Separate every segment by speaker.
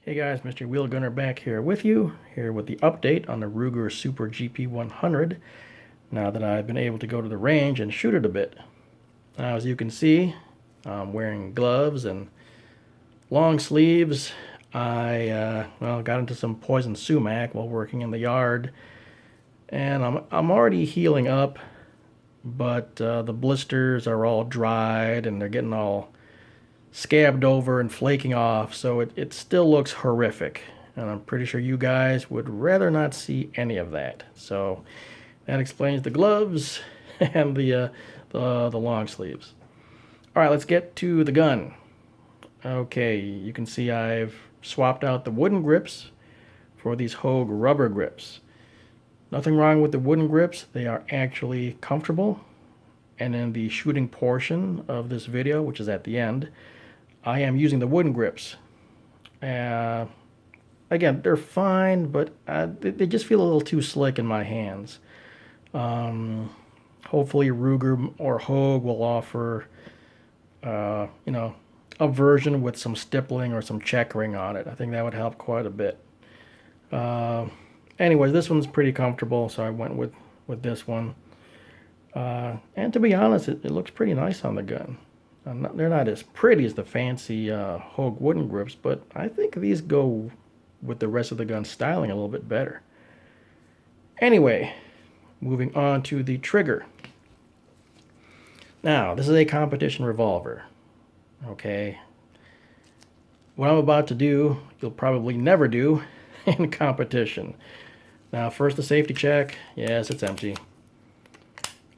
Speaker 1: Hey guys, Mr. Wheel Gunner back here with you, here with the update on the Ruger Super GP100, now that I've been able to go to the range and shoot it a bit. Now as you can see, I'm wearing gloves and long sleeves. I got into some poison sumac while working in the yard, and I'm already healing up, but the blisters are all dried and they're getting all scabbed over and flaking off, so it still looks horrific. And I'm pretty sure you guys would rather not see any of that. So that explains the gloves and the long sleeves. All right, let's get to the gun. Okay, you can see I've swapped out the wooden grips for these Hogue rubber grips. Nothing wrong with the wooden grips. They are actually comfortable. And in the shooting portion of this video, which is at the end, I am using the wooden grips. Again, they're fine, but they just feel a little too slick in my hands. Hopefully Ruger or Hogue will offer, a version with some stippling or some checkering on it. I think that would help quite a bit. Anyways, this one's pretty comfortable, so I went with this one. And to be honest, it looks pretty nice on the gun. They're not as pretty as the fancy Hogue wooden grips, but I think these go with the rest of the gun styling a little bit better. Anyway, moving on to the trigger. Now, this is a competition revolver. Okay. What I'm about to do, you'll probably never do in competition. Now, first the safety check. Yes, it's empty.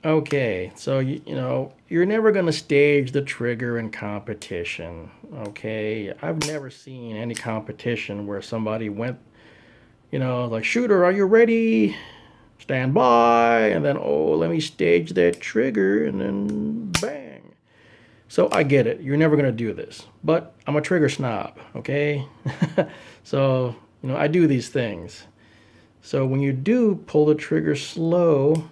Speaker 1: Okay, so you're never going to stage the trigger in competition. Okay, I've never seen any competition where somebody went, like, shooter, are you ready? Stand by, and then, oh, let me stage that trigger, and then bang. So I get it, you're never going to do this, but I'm a trigger snob, okay? So, I do these things. So when you do pull the trigger slow,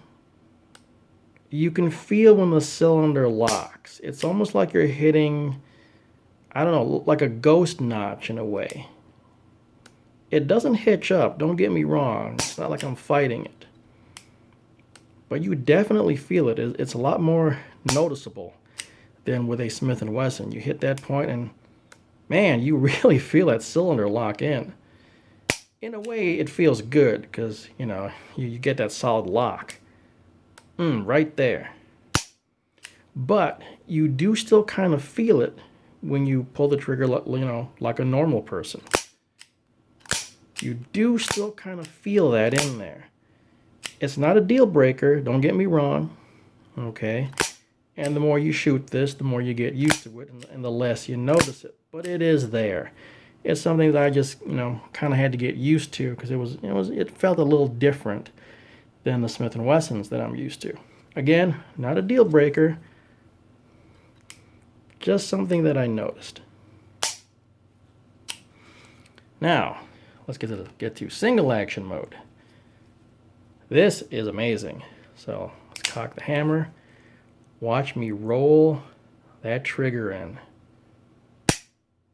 Speaker 1: you can feel when the cylinder locks. It's almost like you're hitting, I don't know, like a ghost notch in a way. It doesn't hitch up, don't get me wrong. It's not like I'm fighting it. But you definitely feel it. It's a lot more noticeable than with a Smith & Wesson. You hit that point and, man, you really feel that cylinder lock in. In a way, it feels good because, you get that solid lock. Right there. But you do still kind of feel it when you pull the trigger, like a normal person. You do still kind of feel that in there. It's not a deal breaker, don't get me wrong. Okay? And the more you shoot this, the more you get used to it, and the less you notice it. But it is there. It's something that I just, kind of had to get used to because it felt a little different than the Smith & Wessons that I'm used to. Again, not a deal breaker, just something that I noticed. Now, let's get to single action mode. This is amazing. So let's cock the hammer. Watch me roll that trigger in.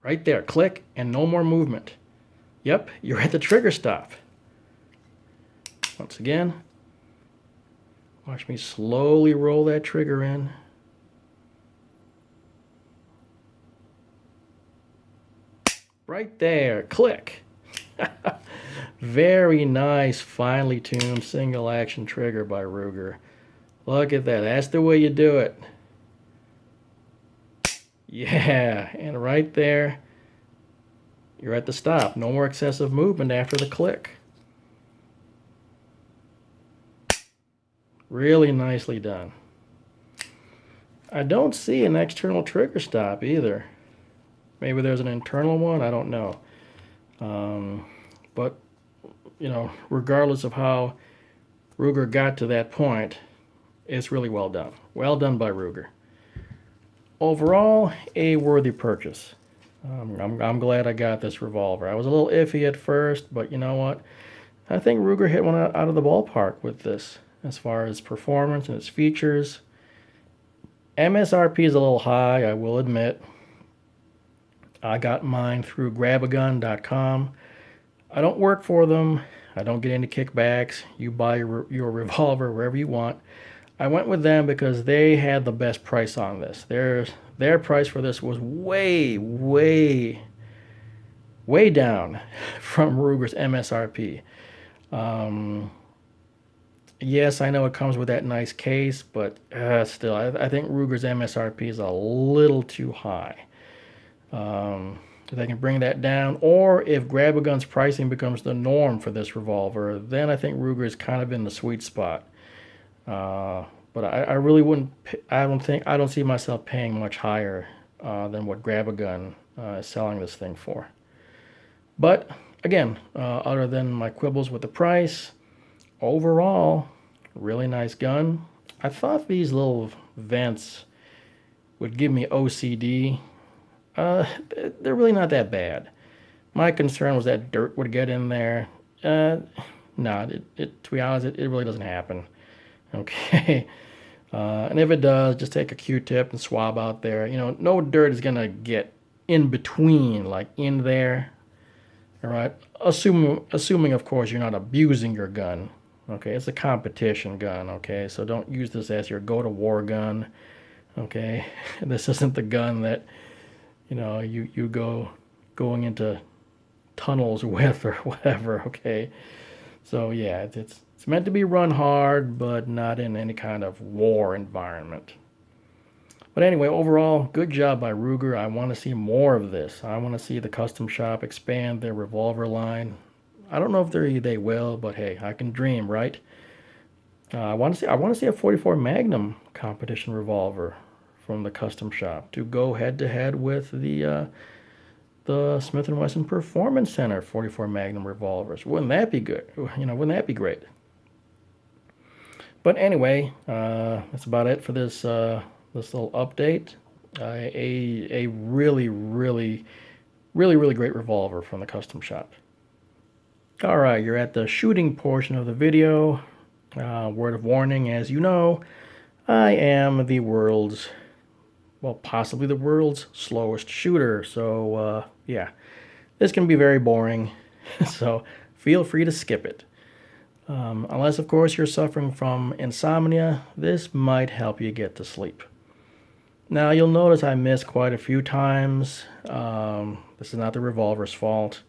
Speaker 1: Right there, click, and no more movement. Yep, you're at the trigger stop. Once again, watch me slowly roll that trigger in. Right there, click. Very nice, finely tuned single action trigger by Ruger. Look at that, that's the way you do it. Yeah, and right there, you're at the stop. No more excessive movement after the click. Really nicely done. I don't see an external trigger stop either. Maybe there's an internal one, I don't know. But, regardless of how Ruger got to that point, it's really well done. Well done by Ruger. Overall, a worthy purchase. I'm glad I got this revolver. I was a little iffy at first, but you know what? I think Ruger hit one out of the ballpark with this as far as performance and its features. MSRP is a little high, I will admit. I got mine through grabagun.com. I don't work for them. I don't get any kickbacks. You buy your revolver wherever you want. I went with them because they had the best price on this. Their price for this was way, way, way down from Ruger's MSRP. Um, yes, I know it comes with that nice case, but still, I think Ruger's MSRP is a little too high. If they can bring that down, or if Grab-A-Gun's pricing becomes the norm for this revolver, then I think Ruger is kind of in the sweet spot. But I really wouldn't. I don't see myself paying much higher than what Grab-A-Gun is selling this thing for. But again, other than my quibbles with the price, overall, really nice gun. I thought these little vents would give me OCD. They're really not that bad. My concern was that dirt would get in there. No, to be honest, it really doesn't happen. Okay. And if it does, just take a Q-tip and swab out there. You know, no dirt is gonna get in between, like in there. All right. Assuming of course you're not abusing your gun. Okay, it's a competition gun. Okay, so don't use this as your go-to-war gun. Okay, this isn't the gun that you going into tunnels with or whatever. Okay, so yeah, it's meant to be run hard, but not in any kind of war environment. But anyway, overall, good job by Ruger. I want to see more of this. I want to see the custom shop expand their revolver line. I don't know if they will, but hey, I can dream, right? I want to see a 44 Magnum competition revolver from the custom shop to go head to head with the Smith & Wesson Performance Center 44 Magnum revolvers. Wouldn't that be good? Wouldn't that be great? But anyway, that's about it for this little update. A really, really, really, really great revolver from the custom shop. All right, you're at the shooting portion of the video. Word of warning, as you know, I am the world's, well, possibly the world's slowest shooter. So, yeah, this can be very boring. So feel free to skip it. Unless, of course, you're suffering from insomnia, this might help you get to sleep. Now, you'll notice I missed quite a few times. This is not the revolver's fault.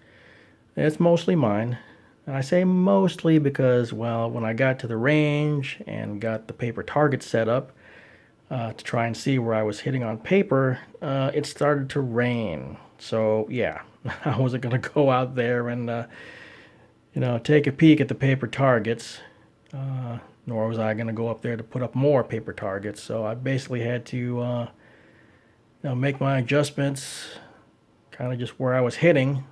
Speaker 1: It's mostly mine. And I say mostly because, well, when I got to the range and got the paper target set up to try and see where I was hitting on paper, it started to rain. So, yeah, I wasn't going to go out there and, take a peek at the paper targets. Nor was I going to go up there to put up more paper targets. So I basically had to make my adjustments kind of just where I was hitting,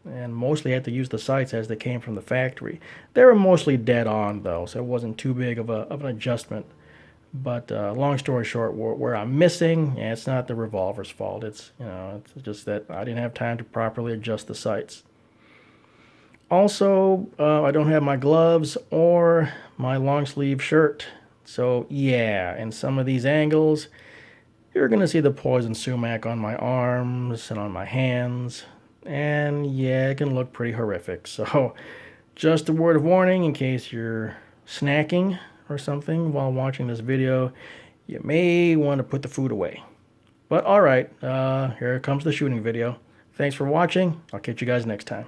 Speaker 1: and mostly had to use the sights as they came from the factory. They were mostly dead on though, so it wasn't too big of an adjustment. But long story short, where I'm missing, it's not the revolver's fault. It's just that I didn't have time to properly adjust the sights. Also, I don't have my gloves or my long sleeve shirt. So yeah, in some of these angles, you're going to see the poison sumac on my arms and on my hands. And yeah, it can look pretty horrific. So just a word of warning in case you're snacking or something while watching this video, you may want to put the food away. But all right, here comes the shooting video. Thanks for watching. I'll catch you guys next time.